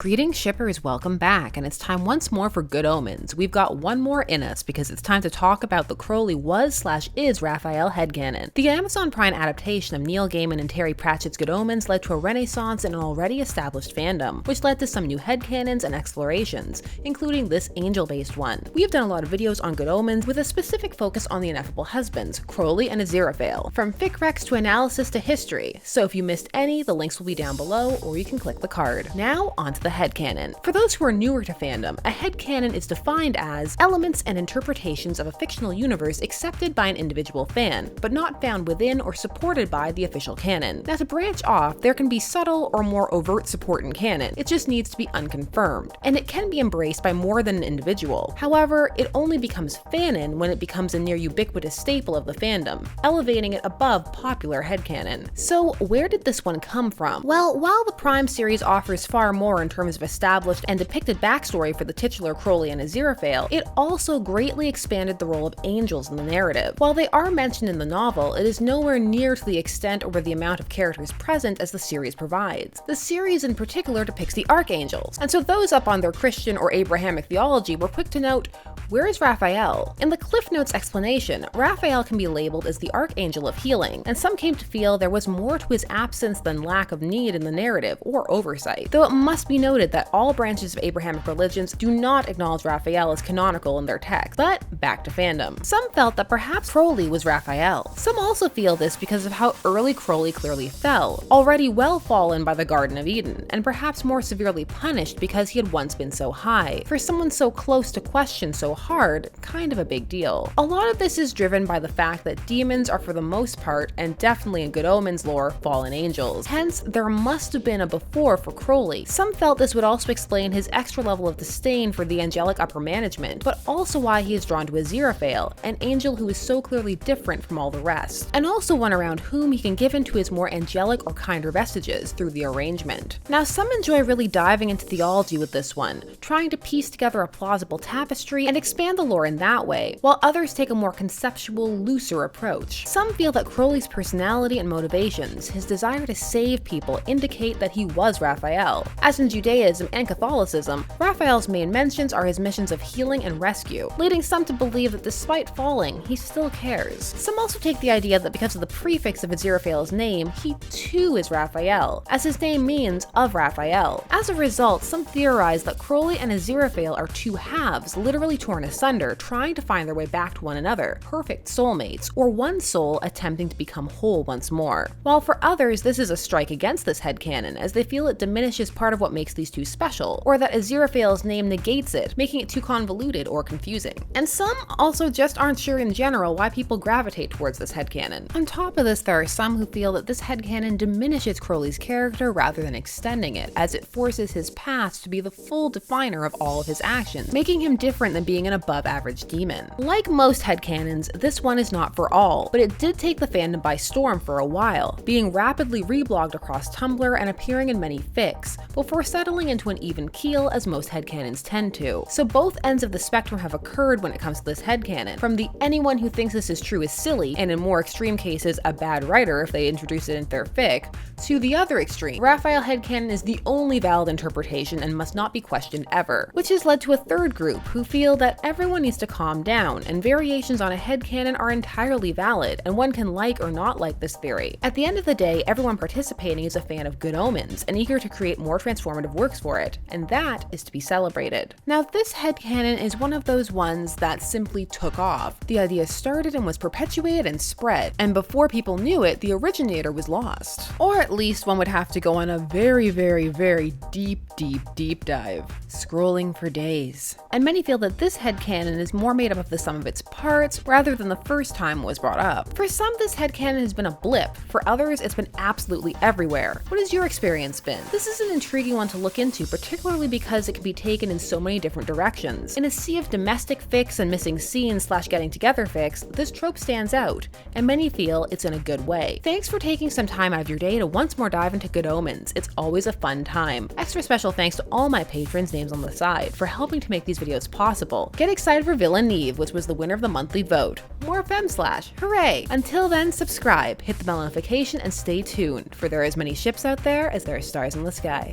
Greetings shippers, welcome back, and it's time once more for Good Omens. We've got one more in us because it's time to talk about the Crowley was/is Raphael headcanon. The Amazon Prime adaptation of Neil Gaiman and Terry Pratchett's Good Omens led to a renaissance in an already established fandom, which led to some new headcanons and explorations, including this angel-based one. We have done a lot of videos on Good Omens with a specific focus on the Ineffable Husbands, Crowley and Raphael, from fic recs to analysis to history, so if you missed any, the links will be down below or you can click the card. Now, onto the headcanon. For those who are newer to fandom, a headcanon is defined as elements and interpretations of a fictional universe accepted by an individual fan, but not found within or supported by the official canon. Now, to branch off, there can be subtle or more overt support in canon. It just needs to be unconfirmed, and it can be embraced by more than an individual. However, it only becomes fanon when it becomes a near ubiquitous staple of the fandom, elevating it above popular headcanon. So, where did this one come from? Well, while the Prime series offers far more in terms of established and depicted backstory for the titular Crowley and Raphael, it also greatly expanded the role of angels in the narrative. While they are mentioned in the novel, it is nowhere near to the extent or the amount of characters present as the series provides. The series in particular depicts the Archangels, and so those up on their Christian or Abrahamic theology were quick to note, where is Raphael? In the Cliff Notes explanation, Raphael can be labeled as the Archangel of healing, and some came to feel there was more to his absence than lack of need in the narrative or oversight, though it must be noted that all branches of Abrahamic religions do not acknowledge Raphael as canonical in their text. But back to fandom. Some felt that perhaps Crowley was Raphael. Some also feel this because of how early Crowley clearly fell, already well fallen by the Garden of Eden, and perhaps more severely punished because he had once been so high. For someone so close to question so hard, kind of a big deal. A lot of this is driven by the fact that demons are for the most part, and definitely in Good Omens lore, fallen angels. Hence, there must have been a before for Crowley. Some felt this would also explain his extra level of disdain for the angelic upper management, but also why he is drawn to Raphael, an angel who is so clearly different from all the rest, and also one around whom he can give into his more angelic or kinder vestiges through the arrangement. Now, some enjoy really diving into theology with this one, trying to piece together a plausible tapestry and expand the lore in that way, while others take a more conceptual, looser approach. Some feel that Crowley's personality and motivations, his desire to save people, indicate that he was Raphael. As in Judaism and Catholicism, Raphael's main mentions are his missions of healing and rescue, leading some to believe that despite falling, he still cares. Some also take the idea that because of the prefix of Raphael's name, he too is Raphael, as his name means of Raphael. As a result, some theorize that Crowley and Raphael are two halves, literally torn asunder, trying to find their way back to one another, perfect soulmates, or one soul attempting to become whole once more. While for others, this is a strike against this headcanon, as they feel it diminishes part of what makes these two special, or that Raphael's name negates it, making it too convoluted or confusing. And some also just aren't sure in general why people gravitate towards this headcanon. On top of this, there are some who feel that this headcanon diminishes Crowley's character rather than extending it, as it forces his past to be the full definer of all of his actions, making him different than being an above-average demon. Like most headcanons, this one is not for all, but it did take the fandom by storm for a while, being rapidly reblogged across Tumblr and appearing in many fics, before settling into an even keel as most headcanons tend to. So both ends of the spectrum have occurred when it comes to this headcanon, from the anyone who thinks this is true is silly, and in more extreme cases a bad writer if they introduce it into their fic, to the other extreme. Raphael headcanon is the only valid interpretation and must not be questioned ever, which has led to a third group who feel that everyone needs to calm down and variations on a headcanon are entirely valid and one can like or not like this theory. At the end of the day, everyone participating is a fan of Good Omens and eager to create more transformative works for it, and that is to be celebrated. Now, this headcanon is one of those ones that simply took off. The idea started and was perpetuated and spread, and before people knew it, the originator was lost. Or at least one would have to go on a very deep dive, scrolling for days. And many feel that this headcanon is more made up of the sum of its parts rather than the first time it was brought up. For some, this headcanon has been a blip. For others, it's been absolutely everywhere. What has your experience been? This is an intriguing one to look into, particularly because it can be taken in so many different directions. In a sea of domestic fics and missing scenes / getting together fics, this trope stands out, and many feel it's in a good way. Thanks for taking some time out of your day to once more dive into Good Omens. It's always a fun time. Extra special thanks to all my patrons, names on the side, for helping to make these videos possible. Get excited for Villeneuve, which was the winner of the monthly vote. More Femslash, hooray! Until then, subscribe, hit the bell notification, and stay tuned, for there are as many ships out there as there are stars in the sky.